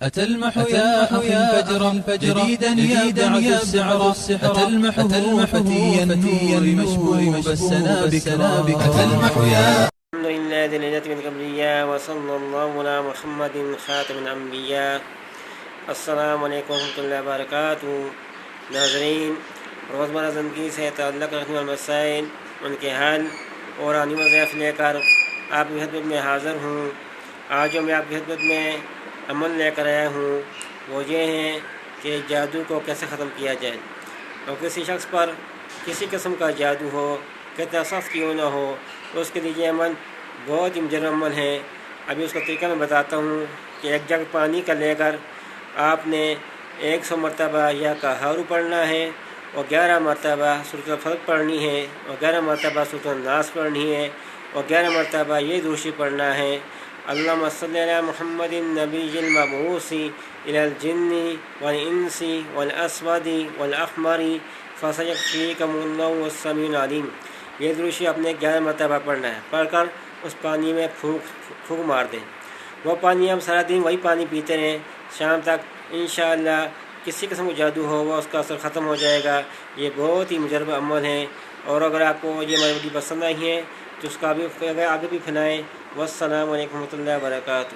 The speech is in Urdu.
أتى المح يا أخي فجرا جديدا يبعث السحر أتى المح فتي النور مشبوب السنابك أتى المح يا الحمد لله ذي العزة والكبرياء وصلى الله على محمد خاتم الأنبياء. السلام علیکم ورحمۃ اللہ وبرکاتہ. ناظرین، روزمرہ زندگی سے تعلق رکھنے والے مسائل، ان کے حل اور آنی وظائف لے کر آپ کی خدمت میں حاضر ہوں. آج جو میں آپ کی خدمت میں عمل لے کر آیا ہوں وہ یہ ہیں کہ جادو کو کیسے ختم کیا جائے. اور کسی شخص پر کسی قسم کا جادو ہو، کتنا سخت کیوں نہ ہو، اس کے لیے یہ عمل بہت ہی مجرم عمل ہے. ابھی اس کا طریقہ میں بتاتا ہوں کہ ایک جگ پانی کا لے کر آپ نے 100 مرتبہ یا کہارو پڑھنا ہے، اور 11 مرتبہ سورۃ الفلق پڑھنی ہے، اور 11 مرتبہ سورۃ الناس پڑھنی ہے، اور 11 مرتبہ یہ دوشی پڑھنا ہے: اللہم صلی علی محمد النبی المبعوث الی الجن والانس والاسود والاحمر فسیکفیکم اللہ السمیع العلیم. یہ دوشی اپنے 11 مرتبہ پڑھنا ہے. پڑھ کر اس پانی میں پھونک مار دیں. وہ پانی ہم سارا دن وہی پانی پیتے رہیں، شام تک انشاءاللہ کسی قسم کا جادو ہو وہ اس کا اثر ختم ہو جائے گا. یہ بہت ہی مجرب عمل ہے. اور اگر آپ کو یہ ہماری ویڈیو پسند آئی ہے تو اس کا بھی آگے بھی پھیلائیں. والسلام علیکم ورحمۃ اللہ وبرکاتہ.